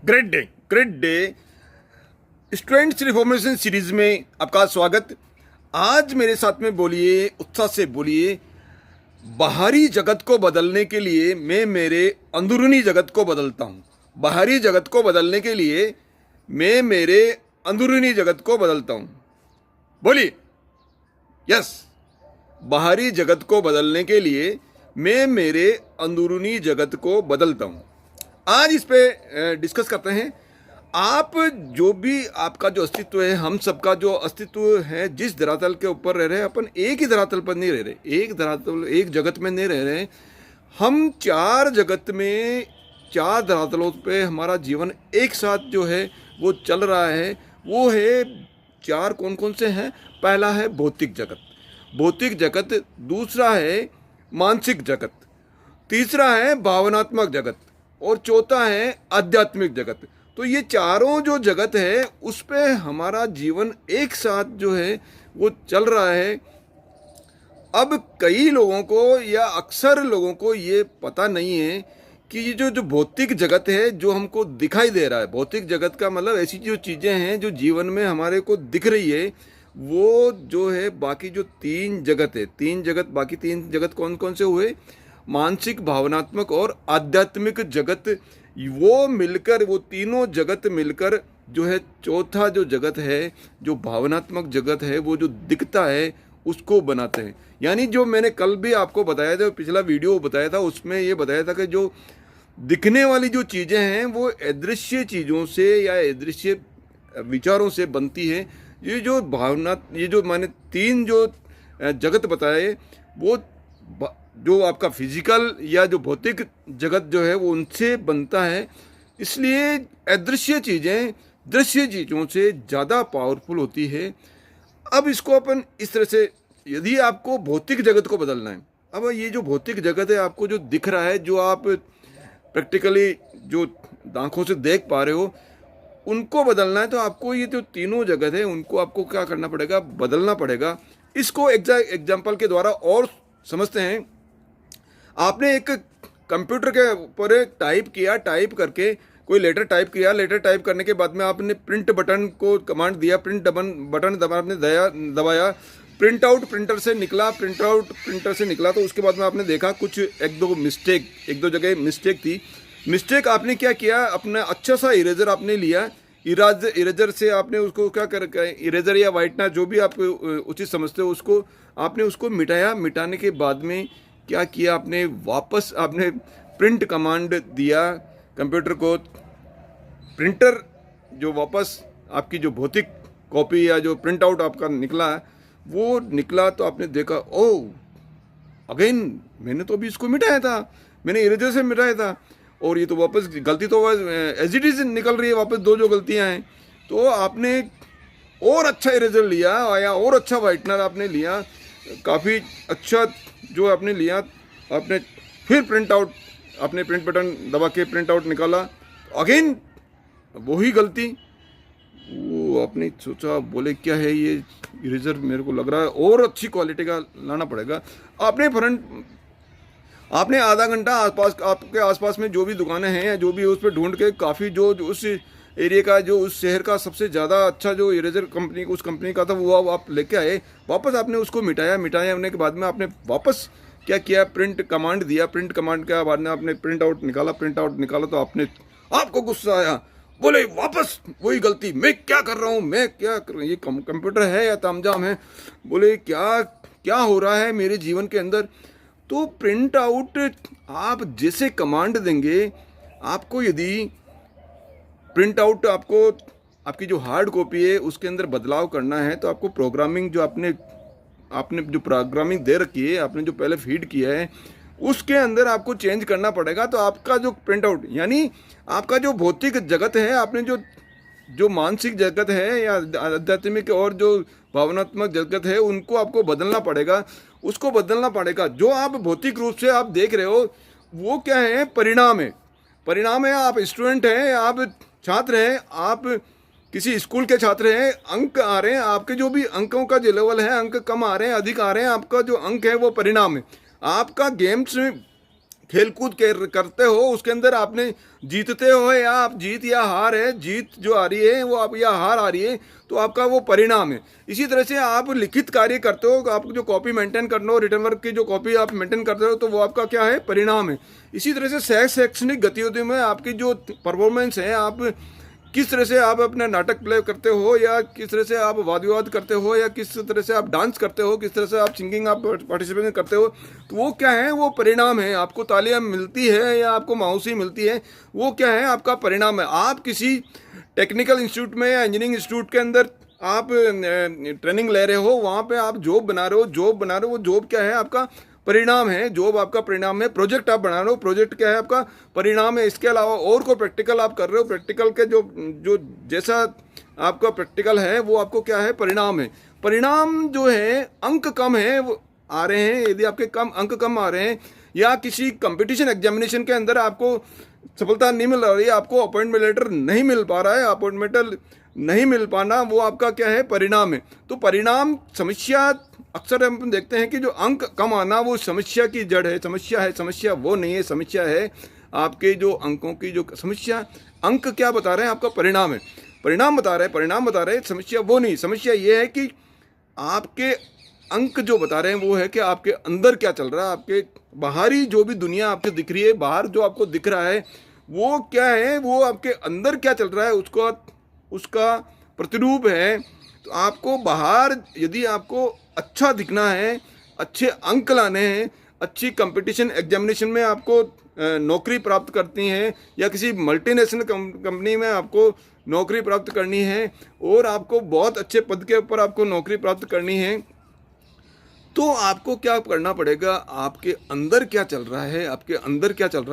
Great day, great day. Students reformation series में आपका स्वागत। आज मेरे साथ में बोलिए, उत्साह से बोलिए। बाहरी जगत को बदलने के लिए मैं मेरे अंदरूनी जगत को बदलता हूँ। बाहरी जगत को बदलने के लिए मैं मेरे अंदरूनी जगत को बदलता हूँ। बोलिए यस। बाहरी जगत को बदलने के लिए मैं मेरे अंदरूनी जगत को बदलता हूँ। आज इस पे डिस्कस करते हैं। आप जो भी आपका जो अस्तित्व है, हम सबका जो अस्तित्व है, जिस धरातल के ऊपर रह रहे हैं, अपन एक ही धरातल पर नहीं रह रहे, एक धरातल एक जगत में नहीं रह रहे। हम चार जगत में, चार धरातलों पे हमारा जीवन एक साथ जो है वो चल रहा है। वो है चार, कौन कौन से हैं? पहला है भौतिक जगत, भौतिक जगत। दूसरा है मानसिक जगत। तीसरा है भावनात्मक जगत और चौथा है आध्यात्मिक जगत। तो ये चारों जो जगत है उस पे हमारा जीवन एक साथ जो है वो चल रहा है। अब कई लोगों को या अक्सर लोगों को ये पता नहीं है कि ये जो भौतिक जगत है जो हमको दिखाई दे रहा है, भौतिक जगत का मतलब ऐसी जो चीज़ें हैं जो जीवन में हमारे को दिख रही है, वो जो है बाकी जो तीन जगत है, तीन जगत, बाकी तीन जगत कौन कौन से हुए? मानसिक, भावनात्मक और आध्यात्मिक जगत। वो मिलकर, वो तीनों जगत मिलकर जो है चौथा जो जगत है, जो भावनात्मक जगत है, वो जो दिखता है उसको बनाते हैं। यानी जो मैंने कल भी आपको बताया था, पिछला वीडियो बताया था, उसमें ये बताया था कि जो दिखने वाली जो चीज़ें हैं वो अदृश्य चीज़ों से या अदृश्य विचारों से बनती है। ये जो भावना, ये जो मैंने तीन जो जगत बताए, वो जो आपका फिजिकल या जो भौतिक जगत जो है वो उनसे बनता है। इसलिए अदृश्य चीज़ें दृश्य चीज़ों से ज़्यादा पावरफुल होती है। अब इसको अपन इस तरह से, यदि आपको भौतिक जगत को बदलना है, अब ये जो भौतिक जगत है आपको जो दिख रहा है, जो आप प्रैक्टिकली जो आँखों से देख पा रहे हो, उनको बदलना है तो आपको ये जो तीनों जगत है उनको आपको क्या करना पड़ेगा? बदलना पड़ेगा। इसको एग्जाम्पल के द्वारा और समझते हैं। आपने एक कंप्यूटर के ऊपर टाइप किया, टाइप करके कोई लेटर टाइप किया, लेटर टाइप करने के बाद में आपने प्रिंट बटन को कमांड दिया, प्रिंट बटन आपने दबाया, प्रिंट आउट प्रिंटर से निकला, प्रिंट आउट प्रिंटर से निकला। तो उसके बाद में आपने देखा कुछ एक दो जगह मिस्टेक थी। मिस्टेक आपने क्या किया? अपना अच्छा सा इरेजर आपने लिया, इरेजर से आपने उसको क्या कर, इरेजर या वाइटनर जो भी आप उचित समझते हो, उसको आपने उसको मिटाया। मिटाने के बाद में क्या किया आपने? वापस आपने प्रिंट कमांड दिया कंप्यूटर को। प्रिंटर जो वापस आपकी जो भौतिक कॉपी या जो प्रिंट आउट आपका निकला, वो निकला तो आपने देखा, ओह अगेन मैंने तो अभी इसको मिटाया था, मैंने इरेजर से मिटाया था, और ये तो वापस गलती तो एज इट इज निकल रही है वापस, दो जो गलतियां हैं। तो आपने और अच्छा इरेजर लिया या और अच्छा वाइटनर आपने लिया, काफ़ी अच्छा जो आपने लिया, आपने फिर प्रिंट आउट, आपने प्रिंट बटन दबा के प्रिंट आउट निकाला, अगेन वही गलती। वो आपने सोचा, बोले क्या है ये इरेजर, मेरे को लग रहा है और अच्छी क्वालिटी का लाना पड़ेगा। आपने आधा घंटा आसपास, आपके आसपास में जो भी दुकानें हैं या जो भी उस पर ढूंढ के काफ़ी जो उस एरिया का, जो उस शहर का सबसे ज़्यादा अच्छा जो इरेजर कंपनी, उस कंपनी का था, वो आप लेके आए। वापस आपने उसको मिटाया, मिटाने के बाद में आपने वापस क्या किया? प्रिंट कमांड दिया। प्रिंट कमांड के बाद में आपने प्रिंट आउट निकाला, प्रिंट आउट निकाला तो आपको गुस्सा आया, बोले वापस वही गलती, मैं क्या कर रहा हूँ, मैं क्या कर रहा हूँ, ये कंप्यूटर है या तामझाम है? बोले क्या हो रहा है मेरे जीवन के अंदर? तो प्रिंट आउट आप जैसे कमांड देंगे, आपको यदि प्रिंट आउट, आपको आपकी जो हार्ड कॉपी है उसके अंदर बदलाव करना है, तो आपको प्रोग्रामिंग जो आपने जो प्रोग्रामिंग दे रखी है, आपने जो पहले फीड किया है, उसके अंदर आपको चेंज करना पड़ेगा। तो आपका जो प्रिंट आउट, यानी आपका जो भौतिक जगत है, आपने जो मानसिक जगत है या आध्यात्मिक और जो भावनात्मक जगत है, उनको आपको बदलना पड़ेगा, उसको बदलना पड़ेगा। जो आप भौतिक रूप से आप देख रहे हो वो क्या है? परिणाम है। परिणाम है, आप स्टूडेंट हैं, आप छात्र हैं, आप किसी स्कूल के छात्र हैं, अंक आ रहे हैं, आपके जो भी अंकों का जो लेवल है, अंक कम आ रहे हैं, अधिक आ रहे हैं, आपका जो अंक है वो परिणाम है। आपका गेम्स में खेलकूद करते हो, उसके अंदर आपने जीतते हो या आप जीत या हार है, जीत जो आ रही है वो आप या हार आ रही है तो आपका वो परिणाम है। इसी तरह से आप लिखित कार्य करते हो, आप जो कॉपी मेंटेन करते हो, रिटर्न वर्क की जो कॉपी आप मेंटेन करते हो तो वो आपका क्या है, परिणाम है। इसी तरह से शैक्षणिक गतिविधियों में आपकी जो परफॉर्मेंस है, आप किस तरह से आप अपना नाटक प्ले करते हो, या किस तरह से आप वाद विवाद करते हो, या किस तरह से आप डांस करते हो, किस तरह से आप सिंगिंग आप पार्टिसिपेशन करते हो, तो वो क्या है, वो परिणाम है। आपको तालियां मिलती है या आपको माऊसी मिलती है, वो क्या है, आपका परिणाम है। आप किसी टेक्निकल इंस्टीट्यूट में या इंजीनियरिंग इंस्टीट्यूट के अंदर आप ट्रेनिंग ले रहे हो, वहाँ पे आप जॉब बना रहे हो, वो जॉब क्या है, आपका परिणाम है। जॉब आपका परिणाम है। प्रोजेक्ट आप बना रहे हो, प्रोजेक्ट क्या है, आपका परिणाम है। इसके अलावा और कोई प्रैक्टिकल आप कर रहे हो, प्रैक्टिकल के जो जो जैसा आपका प्रैक्टिकल है वो आपको क्या है, परिणाम है। परिणाम जो है, अंक कम है वो आ रहे हैं, यदि आपके अंक कम आ रहे हैं, या किसी कंपटीशन एग्जामिनेशन के अंदर आपको सफलता नहीं मिल रही है, आपको अपॉइंटमेंट लेटर नहीं मिल पा रहा है, अपॉइंटमेंट नहीं मिल पाना, वो आपका क्या है, परिणाम है। तो परिणाम समस्या, अक्सर हम देखते हैं कि जो अंक कम आना वो समस्या की जड़ है, समस्या वो नहीं है। समस्या है आपके जो अंकों की जो समस्या, अंक क्या बता रहे हैं, आपका परिणाम है, परिणाम बता रहे हैं, समस्या वो नहीं। समस्या ये है कि आपके अंक जो बता रहे हैं वो है कि आपके अंदर क्या चल रहा है, आपके बाहरी जो भी दुनिया आपको दिख रही है, बाहर जो आपको दिख रहा है वो क्या है, वो आपके अंदर क्या चल रहा है उसका प्रतिरूप है। तो आपको बाहर यदि आपको अच्छा दिखना है, अच्छे अंक लाने हैं, अच्छी कंपटीशन एग्जामिनेशन में आपको नौकरी प्राप्त करती हैं, या किसी मल्टीनेशनल कंपनी में आपको नौकरी प्राप्त करनी है, और आपको बहुत अच्छे पद के ऊपर आपको नौकरी प्राप्त करनी है, तो आपको क्या करना पड़ेगा, आपके अंदर क्या चल रहा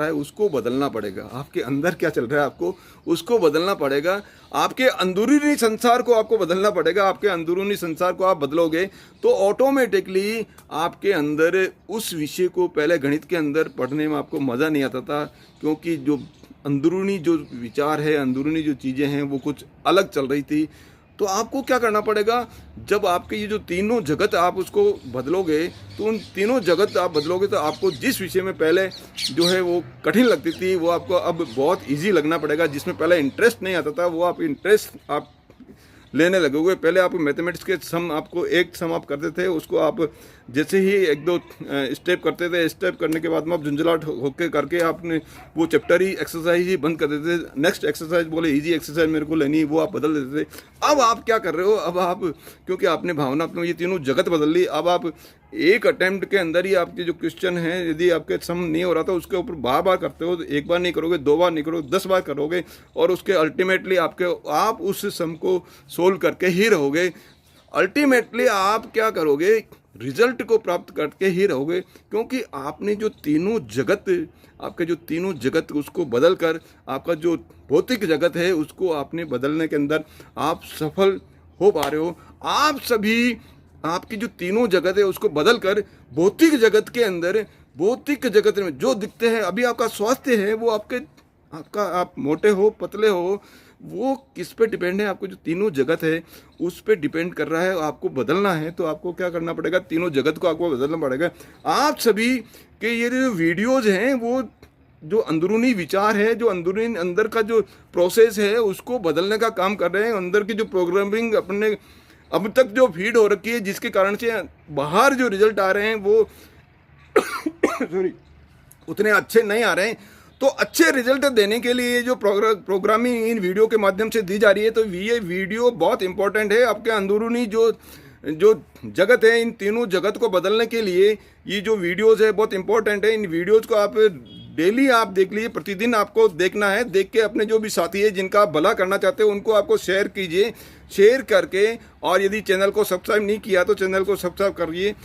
है, उसको बदलना पड़ेगा। आपके अंदर क्या चल रहा है, आपको उसको बदलना पड़ेगा। आपके अंदरूनी संसार को आपको बदलना पड़ेगा। आपके अंदरूनी संसार को आप बदलोगे तो ऑटोमेटिकली आपके अंदर उस विषय को, पहले गणित के अंदर पढ़ने में आपको मज़ा नहीं आता था, क्योंकि जो अंदरूनी जो विचार है, अंदरूनी जो चीज़ें हैं वो कुछ अलग चल रही थी। तो आपको क्या करना पड़ेगा, जब आपके ये जो तीनों जगत आप उसको बदलोगे, तो उन तीनों जगत आप बदलोगे तो आपको जिस विषय में पहले जो है वो कठिन लगती थी, वो आपको अब बहुत इजी लगना पड़ेगा। जिसमें पहले इंटरेस्ट नहीं आता था, वो आप इंटरेस्ट आप लेने लगोगे। पहले आप मैथमेटिक्स के सम, आपको एक सम आप करते थे, उसको आप जैसे ही एक दो स्टेप करते थे, स्टेप करने के बाद में आप झुंझलाट होके करके आपने वो चैप्टर ही, एक्सरसाइज ही बंद कर देते थे। नेक्स्ट एक्सरसाइज बोले इजी एक्सरसाइज मेरे को लेनी है, वो आप बदल देते थे। अब आप क्या कर रहे हो, अब आप, क्योंकि आपने भावनात्मक ये तीनों जगत बदल ली, अब आप एक अटेम्प्ट के अंदर ही आपके जो क्वेश्चन है, यदि आपके सम नहीं हो रहा था, उसके ऊपर बार बार करते हो, तो एक बार नहीं करोगे, 2 बार नहीं करोगे, 10 बार करोगे, और उसके अल्टीमेटली आप उस सम को सोल्व करके ही रहोगे। अल्टीमेटली आप क्या करोगे, रिजल्ट को प्राप्त करके ही रहोगे, क्योंकि आपने जो तीनों जगत, आपके जो तीनों जगत, उसको बदल कर आपका जो भौतिक जगत है उसको आपने बदलने के अंदर आप सफल हो पा रहे हो। आप सभी, आपकी जो तीनों जगत है उसको बदल कर भौतिक जगत के अंदर, भौतिक जगत में जो दिखते हैं, अभी आपका स्वास्थ्य है वो आपका आप मोटे हो पतले हो, वो किस पे डिपेंड है, आपको जो तीनों जगत है उस पे डिपेंड कर रहा है। आपको बदलना है तो आपको क्या करना पड़ेगा, तीनों जगत को आपको बदलना पड़ेगा। आप सभी के ये जो वीडियोज हैं, वो जो अंदरूनी विचार है, जो अंदरूनी अंदर का जो प्रोसेस है उसको बदलने का काम कर रहे हैं। अंदर की जो प्रोग्रामिंग अपने अब तक जो फीड हो रखी है, जिसके कारण से बाहर जो रिजल्ट आ रहे हैं वो सॉरी उतने अच्छे नहीं आ रहे हैं। तो अच्छे रिजल्ट देने के लिए जो प्रोग्रामिंग इन वीडियो के माध्यम से दी जा रही है, तो ये वीडियो बहुत इंपॉर्टेंट है। आपके अंदरूनी जो जगत है, इन तीनों जगत को बदलने के लिए ये जो वीडियोस है बहुत इंपॉर्टेंट है। इन वीडियोस को आप डेली आप देख लीजिए, प्रतिदिन आपको देखना है। देख के अपने जो भी साथी है जिनका आप भला करना चाहते हो उनको आपको शेयर कीजिए, शेयर करके, और यदि चैनल को सब्सक्राइब नहीं किया तो चैनल को सब्सक्राइब करिए।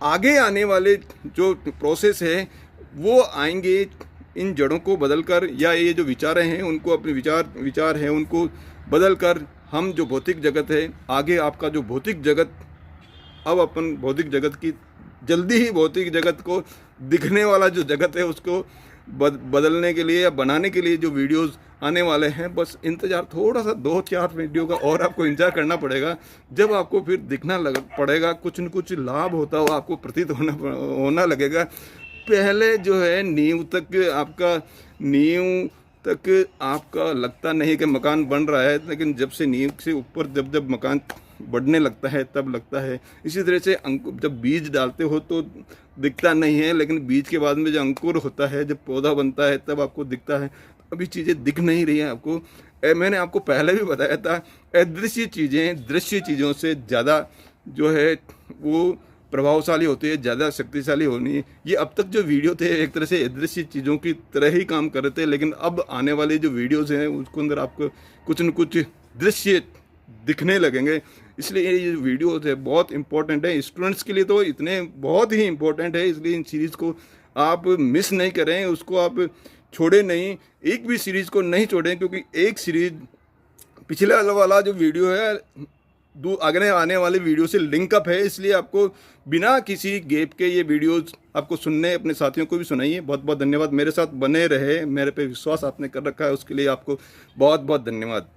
आगे आने वाले जो प्रोसेस है वो आएंगे इन जड़ों को बदलकर, या ये जो विचार हैं उनको, अपने विचार हैं उनको बदलकर, हम जो भौतिक जगत है, आगे आपका जो भौतिक जगत, अब अपन भौतिक जगत की, जल्दी ही भौतिक जगत को दिखने वाला जो जगत है उसको बदलने के लिए या बनाने के लिए जो वीडियोस आने वाले हैं, बस इंतज़ार, थोड़ा सा 2-4 वीडियो का और आपको इंतजार करना पड़ेगा। जब आपको फिर दिखना पड़ेगा, कुछ न कुछ लाभ होता हुआ आपको प्रतीत होना लगेगा। पहले जो है नींव तक आपका लगता नहीं कि मकान बन रहा है, लेकिन जब से नींव से ऊपर जब मकान बढ़ने लगता है तब लगता है। इसी तरह से जब बीज डालते हो तो दिखता नहीं है, लेकिन बीज के बाद में जो अंकुर होता है, जब पौधा बनता है तब आपको दिखता है। अभी चीज़ें दिख नहीं रही हैं आपको। मैंने आपको पहले भी बताया था, अदृश्य चीज़ें दृश्य चीज़ों से ज़्यादा जो है वो प्रभावशाली होती है, ज़्यादा शक्तिशाली होनी है। ये अब तक जो वीडियो थे एक तरह से अदृश्य चीज़ों की तरह ही काम कर रहे थे, लेकिन अब आने वाले जो वीडियोज़ हैं उसके अंदर आपको कुछ न कुछ दृश्य दिखने लगेंगे। इसलिए ये जो वीडियोज़ है बहुत इंपॉर्टेंट है स्टूडेंट्स के लिए, तो इतने बहुत ही इंपॉर्टेंट है। इसलिए इन सीरीज़ को आप मिस नहीं करें, उसको आप छोड़ें नहीं, एक भी सीरीज़ को नहीं छोड़ें, क्योंकि एक सीरीज़ पिछले वाला जो वीडियो है आगे आने वाले वीडियो से लिंकअप है। इसलिए आपको बिना किसी गैप के ये वीडियोस आपको सुनने, अपने साथियों को भी सुनाइए। बहुत बहुत धन्यवाद। मेरे साथ बने रहे, मेरे पे विश्वास आपने कर रखा है, उसके लिए आपको बहुत बहुत धन्यवाद।